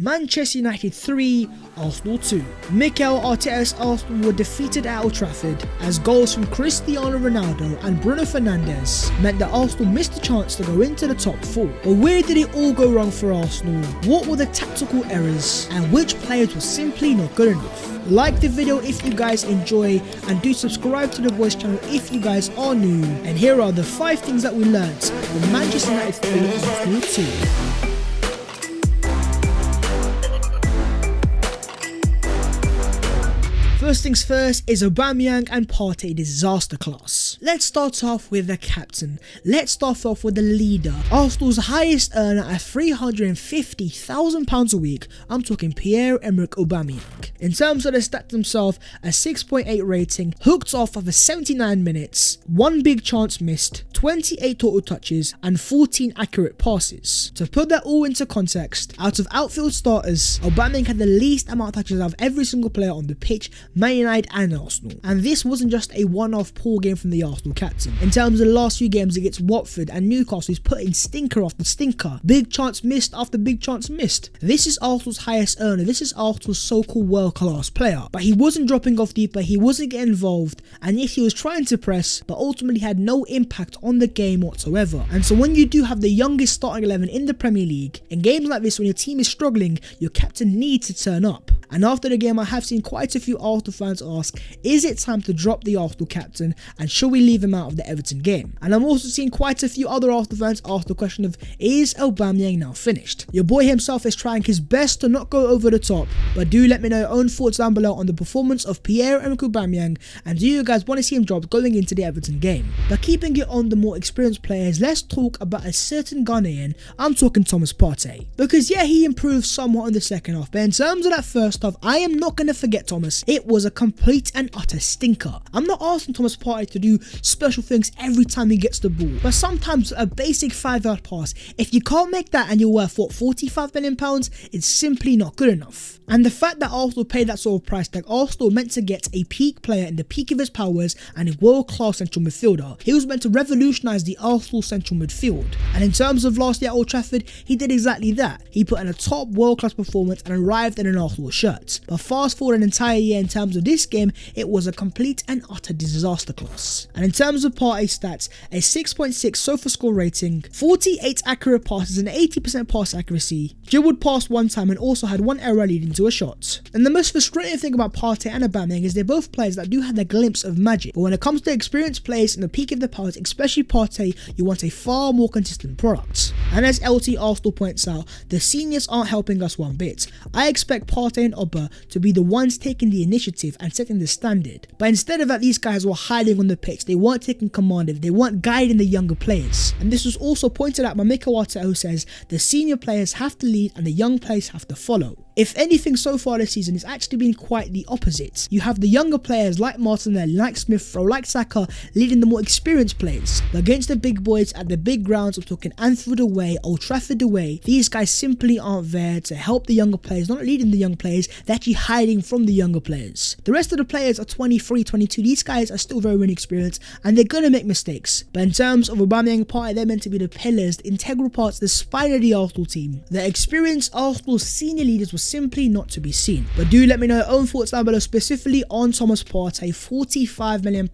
Manchester United 3, Arsenal 2. Mikel Arteta's Arsenal were defeated at Old Trafford as goals from Cristiano Ronaldo and Bruno Fernandes meant that Arsenal missed the chance to go into the top 4. But where did it all go wrong for Arsenal? What were the tactical errors? And which players were simply not good enough? Like the video if you guys enjoy, and do subscribe to the voice channel if you guys are new. And here are the 5 things that we learnt from Manchester United 3, Arsenal 2. First things first is Aubameyang and PARTEY disaster class. Let's start off with the captain. Let's start off with the leader. Arsenal's highest earner at £350,000 a week. I'm talking Pierre-Emerick Aubameyang. In terms of the stats themselves, a 6.8 rating, hooked off of 79 minutes, 1 big chance missed, 28 total touches and 14 accurate passes. To put that all into context, out of outfield starters, Aubameyang had the least amount of touches out of every single player on the pitch, Man United and Arsenal. And this wasn't just a one-off poor game from the Arsenal captain. In terms of the last few games against Watford and Newcastle, he's putting stinker after stinker, big chance missed after big chance missed. This is Arsenal's highest earner, this is Arsenal's so-called world-class player. But he wasn't dropping off deeper, he wasn't getting involved, and yes, he was trying to press, but ultimately had no impact on the game whatsoever. And so when you do have the youngest starting 11 in the Premier League, in games like this when your team is struggling, your captain needs to turn up. And after the game, I have seen quite a few Arsenal fans ask, is it time to drop the Arsenal captain and should we leave him out of the Everton game? And I'm also seeing quite a few other Arsenal fans ask the question of, is Aubameyang now finished? Your boy himself is trying his best to not go over the top, but do let me know your own thoughts down below on the performance of Pierre-Emerick Aubameyang, and do you guys want to see him drop going into the Everton game? But keeping it on the more experienced players, let's talk about a certain Ghanaian. I'm talking Thomas Partey. Because yeah, he improved somewhat in the second half, but in terms of that first half, I am not going to forget Thomas. It was a complete and utter stinker. I'm not asking Thomas Partey to do special things every time he gets the ball, but sometimes a basic 5-yard pass, if you can't make that and you're worth what, £45 million, it's simply not good enough. And the fact that Arsenal paid that sort of price tag, Arsenal meant to get a peak player in the peak of his powers and a world-class central midfielder. He was meant to revolutionise the Arsenal central midfield. And in terms of last year at Old Trafford, he did exactly that. He put in a top world-class performance and arrived in an Arsenal shirt. But fast forward an entire year in terms of this game, it was a complete and utter disaster class. And in terms of Partey stats, a 6.6 SOFA score rating, 48 accurate passes and 80% pass accuracy, dribbled past 1 time and also had 1 error leading to a shot. And the most frustrating thing about Partey and Aubameyang is they're both players that do have a glimpse of magic, but when it comes to experienced players in the peak of their powers, especially Partey, you want a far more consistent product. And as LT Arsenal points out, the seniors aren't helping us one bit. I expect Partey and Oba to be the ones taking the initiative and setting the standard. But instead of that, these guys were hiding on the pitch, they weren't taking command of it, they weren't guiding the younger players. And this was also pointed out by Mikel Arteta, who says the senior players have to lead and the young players have to follow. If anything, so far this season, it's actually been quite the opposite. You have the younger players like Martinelli, like Smith Rowe, like Saka leading the more experienced players. But against the big boys at the big grounds, I'm talking Anfield away, Old Trafford away, these guys simply aren't there to help the younger players, not leading the young players, they're actually hiding from the younger players. The rest of the players are 23, 22, these guys are still very inexperienced and they're going to make mistakes. But in terms of Aubameyang and Partey, they're meant to be the pillars, the integral parts, the spine of the Arsenal team. The experienced Arsenal senior leaders were simply not to be seen. But do let me know your own thoughts down below, specifically on Thomas Partey, £45 million,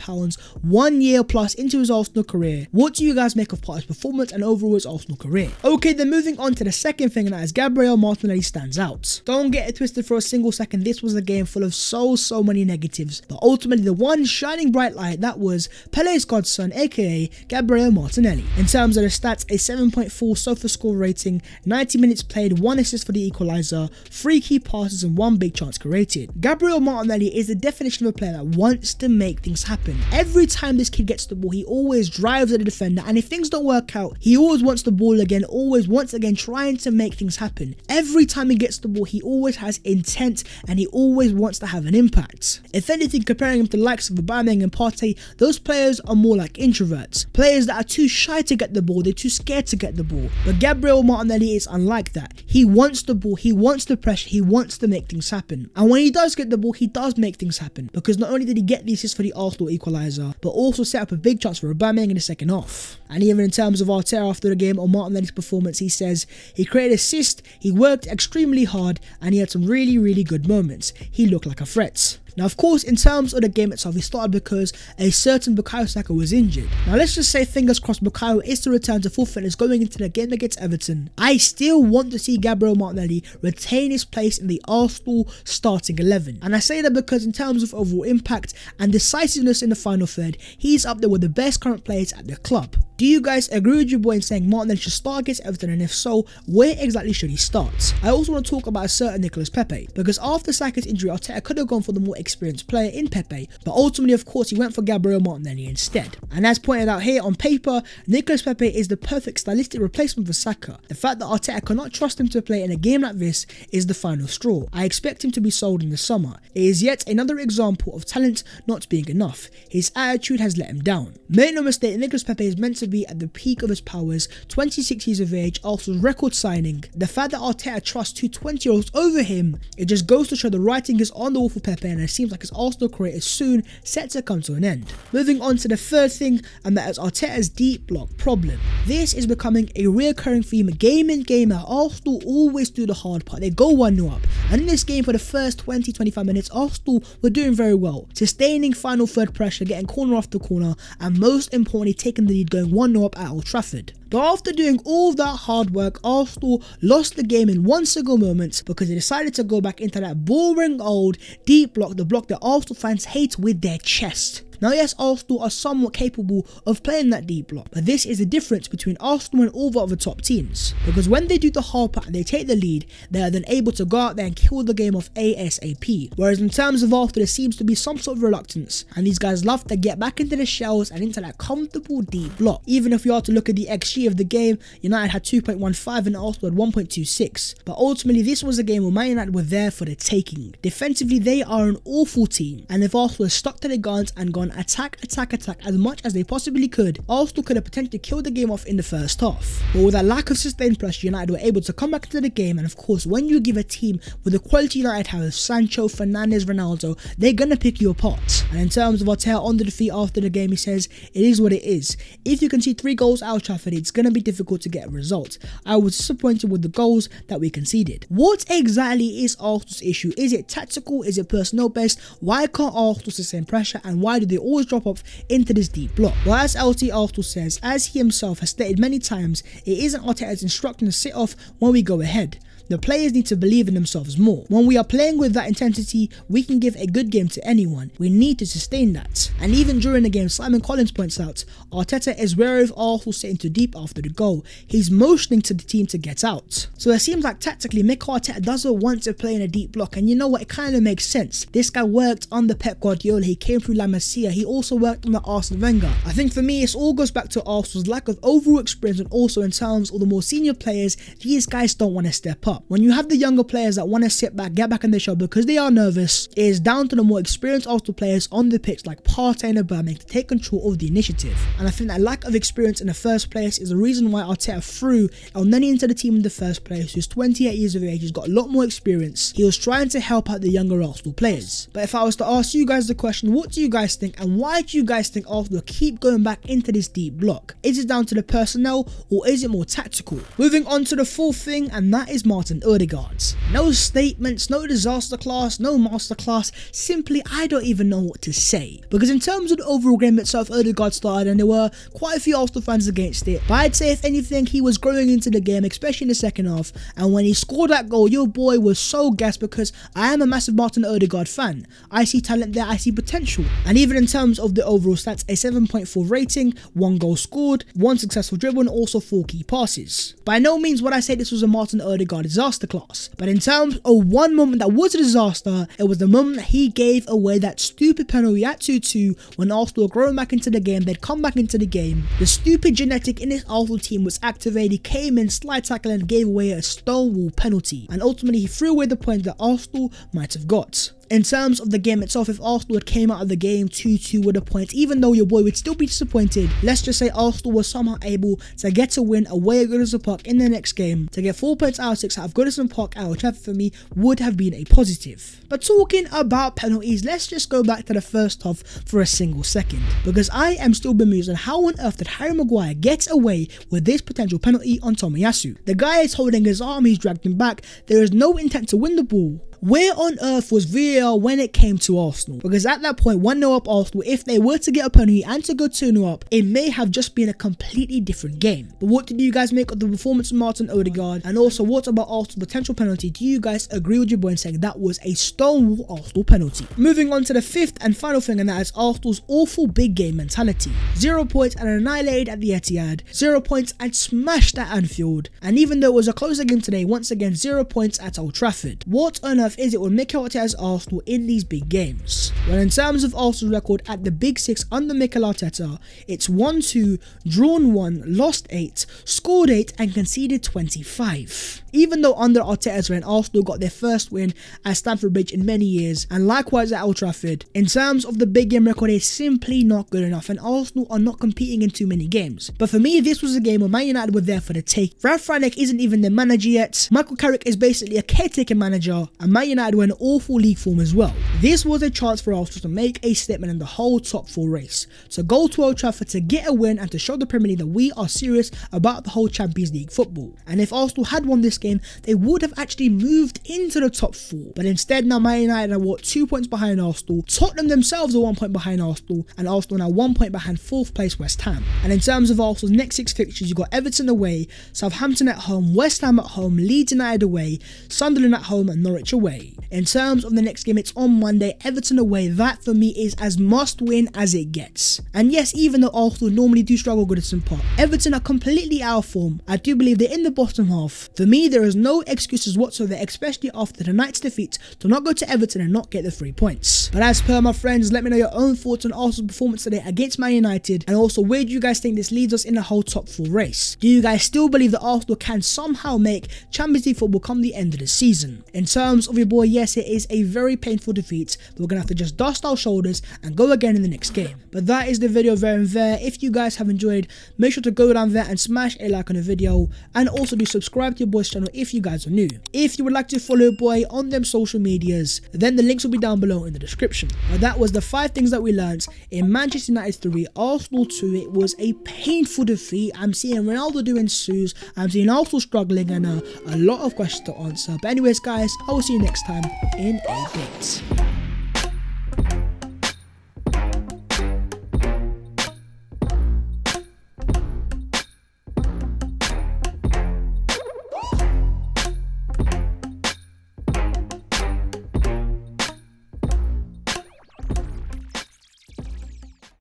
1 year plus into his Arsenal career. What do you guys make of Partey's performance and overall his Arsenal career? Okay, then moving on to the second thing, and that is Gabriel Martinelli stands out. Don't get it twisted for a single second, this was a game full of so many negatives, but ultimately the one shining bright light, that was Pele's godson, aka Gabriel Martinelli. In terms of the stats, a 7.4 SOFA score rating, 90 minutes played, 1 assist for the equaliser, 3 key passes and 1 big chance created. Gabriel Martinelli is the definition of a player that wants to make things happen. Every time this kid gets the ball, he always drives at the defender, and if things don't work out, he always wants the ball again, always once again trying to make things happen. Every time he gets the ball, he always has intent and he always wants to have an impact. If anything, comparing him to the likes of Aubameyang and Partey, those players are more like introverts, players that are too shy to get the ball, they're too scared to get the ball. But Gabriel Martinelli is unlike that. He wants the ball, he wants to pressure, he wants to make things happen. And when he does get the ball, he does make things happen, because not only did he get the assist for the Arsenal equaliser, but also set up a big chance for Aubameyang in the second half. And even in terms of Arteta after the game on Martinelli's performance, he says he created assist, he worked extremely hard, and he had some really good moments. He looked like a threat. Now, of course, in terms of the game itself, it started because a certain Bukayo Saka was injured. Now, let's just say fingers crossed Bukayo is to return to full fitness going into the game against Everton. I still want to see Gabriel Martinelli retain his place in the Arsenal starting 11. And I say that because in terms of overall impact and decisiveness in the final third, he's up there with the best current players at the club. Do you guys agree with your boy in saying Martinelli should start against Everton, and if so, where exactly should he start? I also want to talk about a certain Nicolas Pepe, because after Saka's injury, Arteta could have gone for the more experienced player in Pepe, but ultimately, of course, he went for Gabriel Martinelli instead. And as pointed out here on paper, Nicolas Pepe is the perfect stylistic replacement for Saka. The fact that Arteta cannot trust him to play in a game like this is the final straw. I expect him to be sold in the summer. It is yet another example of talent not being enough. His attitude has let him down. Make no mistake, Nicolas Pepe is meant to be at the peak of his powers, 26 years of age, Arsenal's record signing. The fact that Arteta trusts two 20-year-olds over him, it just goes to show the writing is on the wall for Pepe, and it seems like his Arsenal career is soon set to come to an end. Moving on to the third thing, and that is Arteta's deep block problem. This is becoming a reoccurring theme game in, game out. Arsenal always do the hard part. They go 1-0 up, and in this game for the first 20-25 minutes, Arsenal were doing very well, sustaining final third pressure, getting corner after corner, and most importantly taking the lead, going 1-0 up at Old Trafford. But after doing all that hard work, Arsenal lost the game in one single moment because they decided to go back into that boring old deep block, the block that Arsenal fans hate with their chest. Now yes, Arsenal are somewhat capable of playing that deep block, but this is the difference between Arsenal and all the other top teams, because when they do the hard part and they take the lead, they are then able to go out there and kill the game off ASAP. Whereas in terms of Arsenal, there seems to be some sort of reluctance, and these guys love to get back into the shells and into that comfortable deep block. Even if you are to look at the XG of the game, United had 2.15 and Arsenal had 1.26, but ultimately this was a game where Man United were there for the taking. Defensively, they are an awful team, and if Arsenal had stuck to their guns and gone attack as much as they possibly could, Arsenal could have potentially killed the game off in the first half. But with a lack of sustained pressure, United were able to come back into the game, and of course, when you give a team with the quality United have, Sancho, Fernandes, Ronaldo, they're gonna pick you apart. And in terms of Arteta on the defeat after the game, he says, it is what it is. If you can see 3 goals out of Trafford, it's gonna be difficult to get a result. I was disappointed with the goals that we conceded. What exactly is Arsenal's issue? Is it tactical? Is it personnel based? Why can't Arsenal sustain pressure, and why do they always drop off into this deep block? Well, as LT Arsenal says, as he himself has stated many times, it isn't Arteta's instructing to sit off when we go ahead. The players need to believe in themselves more. When we are playing with that intensity, we can give a good game to anyone. We need to sustain that. And even during the game, Simon Collins points out, Arteta is wary of Arsenal sitting too deep after the goal. He's motioning to the team to get out. So it seems like tactically, Mikel Arteta doesn't want to play in a deep block, and you know what, it kind of makes sense. This guy worked under Pep Guardiola, he came through La Masia, he also worked under Arsene Wenger. I think for me, it all goes back to Arsenal's lack of overall experience, and also in terms of the more senior players, these guys don't want to step up. When you have the younger players that want to sit back, get back in their shell because they are nervous, it is down to the more experienced Arsenal players on the pitch like Partey and Aubameyang to take control of the initiative. And I think that lack of experience in the first place is the reason why Arteta threw Elneny into the team in the first place, who's 28 years of age, he's got a lot more experience. He was trying to help out the younger Arsenal players. But if I was to ask you guys the question, what do you guys think, and why do you guys think Arsenal keep going back into this deep block? Is it down to the personnel, or is it more tactical? Moving on to the fourth thing, and that is Martin Odegaard. No statements, no disaster class, no masterclass, simply I don't even know what to say. Because in terms of the overall game itself, Odegaard started and there were quite a few Arsenal fans against it, but I'd say if anything, he was growing into the game, especially in the second half, and when he scored that goal, your boy was so gassed because I am a massive Martin Odegaard fan. I see talent there, I see potential. And even in terms of the overall stats, a 7.4 rating, 1 goal scored, 1 successful dribble, and also 4 key passes. By no means would I say this was a Martin Odegaard disaster class, but in terms of one moment that was a disaster, it was the moment that he gave away that stupid penalty at 2-2 when Arsenal were growing back into the game. They'd come back into the game. The stupid genetic in this Arsenal team was activated. He came in, slide tackle, and gave away a stonewall penalty, and ultimately he threw away the point that Arsenal might have got. In terms of the game itself, if Arsenal had came out of the game 2-2 with a point, even though your boy would still be disappointed, let's just say Arsenal was somehow able to get a win away at Goodison Park in the next game. To get 4 points out of 6 out of Goodison Park at Old Trafford for me would have been a positive. But talking about penalties, let's just go back to the first half for a single second, because I am still bemused on how on earth did Harry Maguire get away with this potential penalty on Tomiyasu. The guy is holding his arm, he's dragged him back, there is no intent to win the ball. Where on earth was VAR when it came to Arsenal? Because at that point, 1-0 up Arsenal, if they were to get a penalty and to go 2-0 up, it may have just been a completely different game. But what did you guys make of the performance of Martin Odegaard? And also, what about Arsenal's potential penalty? Do you guys agree with your boy in saying that was a stonewall Arsenal penalty? Moving on to the fifth and final thing, and that is Arsenal's awful big game mentality. 0 points and annihilated at the Etihad, 0 points and smashed at Anfield. And even though it was a closer game today, once again 0 points at Old Trafford. What on earth is it with Mikel Arteta's Arsenal in these big games? Well, in terms of Arsenal's record at the Big Six under Mikel Arteta, it's 1-2, drawn 1, lost 8, scored 8 and conceded 25. Even though under Arteta's reign, Arsenal got their first win at Stamford Bridge in many years, and likewise at Old Trafford, in terms of the big game record, it's simply not good enough, and Arsenal are not competing in too many games. But for me, this was a game where Man United were there for the take. Ralf Rangnick isn't even their manager yet, Michael Carrick is basically a caretaker manager, and Man United were in awful league form as well. This was a chance for Arsenal to make a statement in the whole top 4 race, to go to Old Trafford to get a win and to show the Premier League that we are serious about the whole Champions League football. And if Arsenal had won this game, they would have actually moved into the top 4. But instead, now Man United are 2 points behind Arsenal, Tottenham themselves are 1 point behind Arsenal, and Arsenal now 1 point behind 4th place West Ham. And in terms of Arsenal's next 6 fixtures, you've got Everton away, Southampton at home, West Ham at home, Leeds United away, Sunderland at home and Norwich away. In terms of the next game, it's on Monday, Everton away. That for me is as must win as it gets. And yes, even though Arsenal normally do struggle with Goodison Park, Everton are completely out of form. I do believe they're in the bottom half. For me, there is no excuses whatsoever, especially after tonight's defeat, to not go to Everton and not get the 3 points. But as per my friends, let me know your own thoughts on Arsenal's performance today against Man United, and also where do you guys think this leads us in the whole top 4 race? Do you guys still believe that Arsenal can somehow make Champions League football come the end of the season? In terms of your boy, yes, it is a very painful defeat, but we're gonna have to just dust our shoulders and go again in the next game. But that is the video there and there. If you guys have enjoyed, make sure to go down there and smash a like on the video, and also do subscribe to your boy's channel if you guys are new. If you would like to follow your boy on them social medias, then the links will be down below in the description. But that was the 5 things that we learned in Manchester United 3, Arsenal 2. It was a painful defeat. I'm seeing Ronaldo doing sues, I'm seeing Arsenal struggling, and a lot of questions to answer. But anyways guys, I will see you next time in a bit.